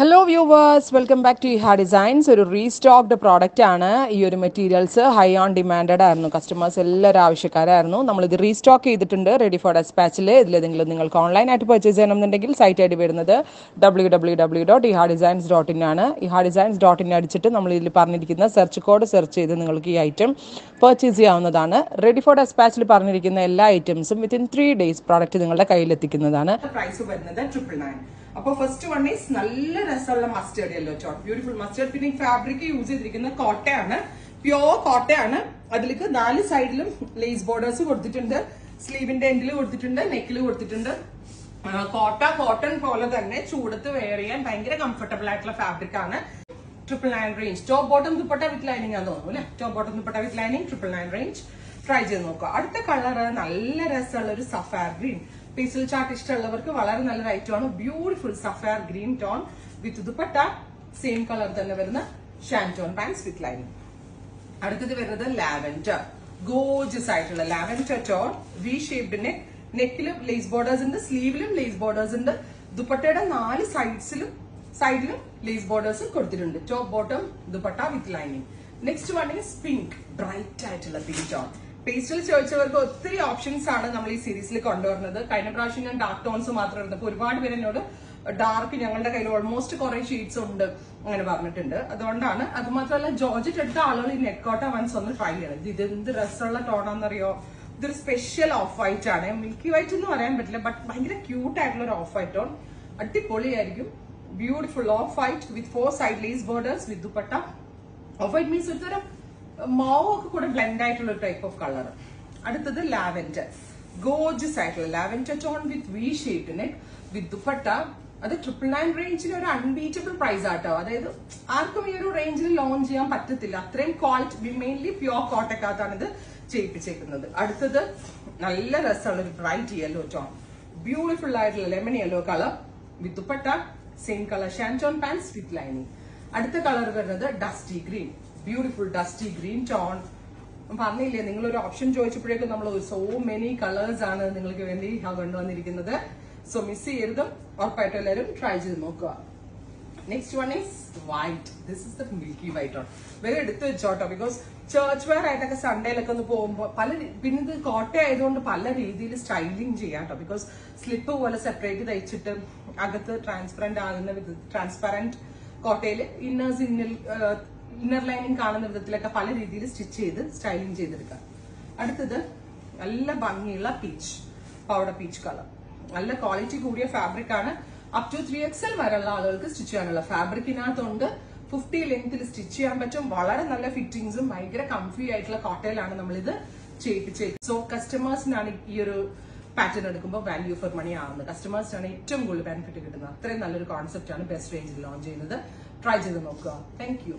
Hello viewers, welcome back to Iha Designs. ഒരു restocked product ആണ്. ഈ ഒരു മെറ്റീരിയൽസ് ഹൈ ഓൺ ഡിമാൻഡഡ് ആയിരുന്നു. കസ്റ്റമേഴ്സ് എല്ലാവരും ആവശ്യക്കാരായിരുന്നു. നമ്മളിത് റീസ്റ്റോക്ക് ചെയ്തിട്ടുണ്ട് റെഡി ഫോർ ഡെസ്പാച്ചിൽ. ഇതിലേതെങ്കിലും നിങ്ങൾക്ക് ഓൺലൈനായിട്ട് പർച്ചേസ് ചെയ്യണമെന്നുണ്ടെങ്കിൽ സൈറ്റ് ഐ ഡി വരുന്നത് www.ihadesigns.in ആണ്. ihadesigns.in അടിച്ചിട്ട് നമ്മൾ ഇതിൽ പറഞ്ഞിരിക്കുന്ന സെർച്ച് കോഡ് സെർച്ച് ചെയ്ത് നിങ്ങൾക്ക് ഈ ഐറ്റം പർച്ചേസ് ചെയ്യാവുന്നതാണ്. റെഡി ഫോർ ഡെസ്പാച്ചിൽ പറഞ്ഞിരിക്കുന്ന എല്ലാ ഐറ്റംസും വിത്തിൻ 3 days പ്രോഡക്റ്റ് നിങ്ങളുടെ കയ്യിലെത്തിക്കുന്നതാണ്. പ്രൈസ് വരുന്നത് 999. അപ്പോൾ ഫസ്റ്റ് വൺ ഈസ് നല്ല രസമുള്ള mustard yellow tone, beautiful mustard. പിന്നെ ഫാബ്രിക് യൂസ് ചെയ്തിരിക്കുന്ന കോട്ടയാണ്, പ്യോർ കോട്ടയാണ്. അതിലേക്ക് 4 സൈഡിലും ലേസ് ബോർഡേഴ്സ് കൊടുത്തിട്ടുണ്ട്, സ്ലീവിന്റെ എൻഡിൽ കൊടുത്തിട്ടുണ്ട്, നെക്കിൽ കൊടുത്തിട്ടുണ്ട്. കോട്ടൺ പോലെ തന്നെ ചൂടത്ത് വെയർ ചെയ്യാൻ ഭയങ്കര കംഫർട്ടബിൾ ആയിട്ടുള്ള ഫാബ്രിക് ആണ്. 999 range. Top bottom dupatta with lining ആണെന്ന് തോന്നുന്നു അല്ലെ. Top bottom dupatta with lining 999 range. Try ചെയ്ത് നോക്കുക. അടുത്ത കളർ നല്ല രസമുള്ള ഒരു സഫാർ ഗ്രീൻ. പേസ്റ്റൽ ചാർട്ട് ഇഷ്ടമുള്ളവർക്ക് വളരെ നല്ലൊരു ഐറ്റമാണ്. ബ്യൂട്ടിഫുൾ സഫാർ green tone with dupatta same colour തന്നെ വരുന്ന ഷാൻറ്റോൺ പാൻസ് വിത്ത് ലൈനിങ്. അടുത്തത് വരുന്നത് ലാവൻഡർ, ഗോർജിയസ് ആയിട്ടുള്ള ലാവൻഡർ ടോൺ, വി ഷേപ്ഡ് നെക്കിലും ലേസ് ബോർഡേഴ്സ് ഉണ്ട്, സ്ലീവിലും ലേസ് ബോർഡേഴ്സ് ഉണ്ട്. ദുപ്പട്ടയുടെ 4 സൈഡിലും ലേസ് ബോർഡേഴ്സ് കൊടുത്തിട്ടുണ്ട്. Top bottom dupatta with lining. Next one is pink, bright ആയിട്ടുള്ള പിങ്ക് ടോൺ. പേസ്റ്റൽ ചോദിച്ചവർക്ക് ഒത്തിരി ഓപ്ഷൻസ് ആണ് നമ്മൾ ഈ സീരീസിൽ കൊണ്ടുവരുന്നത്. കഴിഞ്ഞ പ്രാവശ്യം ഞാൻ ഡാർക്ക് ടോൺസ് മാത്രം എടുത്തപ്പോൾ ഒരുപാട് പേര് എന്നോട് ഡാർക്ക് ഞങ്ങളുടെ കയ്യിൽ ഓൾമോസ്റ്റ് കുറെ ഷീറ്റ്സ് ഉണ്ട് അങ്ങനെ പറഞ്ഞിട്ടുണ്ട്. അതുകൊണ്ടാണ്. അത് മാത്രമല്ല ജോർജറ്റ് എടുത്ത ആളുകൾ ഈ നെക്കോട്ട വൺസ് ഒന്ന് ട്രൈ ചെയ്യണം. ഇത് എന്ത് രസമുള്ള ടോണാന്നറിയോ? ഇതൊരു സ്പെഷ്യൽ ഓഫ് വൈറ്റ് ആണ്. മിൽക്കി വൈറ്റ് എന്ന് പറയാൻ പറ്റില്ല, ബട്ട് ഭയങ്കര ക്യൂട്ട് ആയിട്ടുള്ള ഒരു ഓഫ് വൈറ്റ് ടോൺ. അടിപൊളിയായിരിക്കും. Beautiful off white with 4 side lace borders with dupatta. Off white means ഒരുതരം മാവ് ഒക്കെ കൂടെ ബ്ലെൻഡ് ആയിട്ടുള്ള ഒരു ടൈപ്പ് ഓഫ് കളർ. അടുത്തത് ലാവൻഡർ, ഗോർജിയസ് ആയിട്ടുള്ള lavender tone with V shape neck with dupatta. അത് 999 റേഞ്ചിന് ഒരു അൺബീറ്റബിൾ പ്രൈസ് ആട്ടോ. അതായത് ആർക്കും ഈ ഒരു റേഞ്ചിൽ ലോഞ്ച് ചെയ്യാൻ പറ്റത്തില്ല. അത്രയും ക്വാളിറ്റി, മെയിൻലി പ്യോർ കോട്ടക്കകത്താണ് ഇത് ചെയ്യിപ്പിച്ചേക്കുന്നത്. അടുത്തത് നല്ല രസമുള്ള ഒരു ബ്രൈറ്റ് യെല്ലോ ടോൺ, ബ്യൂട്ടിഫുൾ ആയിട്ടുള്ള lemon yellow colour with dupatta same colour shantoon pants with lining. അടുത്ത കളർ വരുന്നത് dusty green, beautiful dusty green tone. പറഞ്ഞില്ലേ, നിങ്ങളൊരു ഓപ്ഷൻ ചോദിച്ചപ്പോഴേക്കും നമ്മൾ സോ മെനി കളേഴ്സ് ആണ് നിങ്ങൾക്ക് വേണ്ടി കൊണ്ടുവന്നിരിക്കുന്നത്. സോ മിസ് ചെയ്യരുതും. ഉറപ്പായിട്ടും എല്ലാവരും ട്രൈ ചെയ്ത് നോക്കുക. Next one is white. This is the milky white on. വേറെ എടുത്ത് വെച്ചോട്ടോ, ബിക്കോസ് ചർച്ച് വെയർ ആയിട്ടൊക്കെ സൺഡേയിലൊക്കെ ഒന്ന് പോകുമ്പോൾ പിന്നെ ഇത് കോട്ട ആയതുകൊണ്ട് പല രീതിയിൽ സ്റ്റൈലിംഗ് ചെയ്യാട്ടോ. ബിക്കോസ് സ്ലിപ്പ് പോലെ സെപ്പറേറ്റ് തയ്ച്ചിട്ട് അകത്ത് ട്രാൻസ്പെറന്റ് ആകുന്ന ട്രാൻസ്പെറന്റ് കോട്ടയിൽ ഇന്നർ ലൈനിങ് കാണുന്ന വിധത്തിലൊക്കെ പല രീതിയിൽ സ്റ്റിച്ച് ചെയ്ത് സ്റ്റൈലിംഗ് ചെയ്തെടുക്കാം. അടുത്തത് നല്ല ഭംഗിയുള്ള പീച്ച്, പൗഡർ പീച്ച് കളർ. നല്ല ക്വാളിറ്റി കൂടിയ ഫാബ്രിക് ആണ്. അപ് ടു 3XL വരെയുള്ള ആളുകൾക്ക് സ്റ്റിച്ച് ചെയ്യാനുള്ള ഫാബ്രിക്കിനകത്തുണ്ട്. 50 ലെങ്ത്തിൽ സ്റ്റിച്ച് ചെയ്യാൻ പറ്റും. വളരെ നല്ല ഫിറ്റിംഗ്സും ഭയങ്കര കംഫി ആയിട്ടുള്ള കോട്ടയിലാണ് നമ്മളിത് ചെയ്യിപ്പിച്ചത്. സോ കസ്റ്റമേഴ്സിനാണ് ഈ ഒരു പാറ്റേൺ എടുക്കുമ്പോൾ വാല്യൂ ഫോർ മണി ആവുന്നത്. കസ്റ്റമേഴ്സിനാണ് ഏറ്റവും കൂടുതൽ ബെനിഫിറ്റ് കിട്ടുന്നത്. അത്രയും നല്ലൊരു കോൺസെപ്റ്റ് ആണ് ബെസ്റ്റ് റേഞ്ചിൽ ലോഞ്ച് ചെയ്യുന്നത്. ട്രൈ ചെയ്ത് നോക്കുക. Thank you.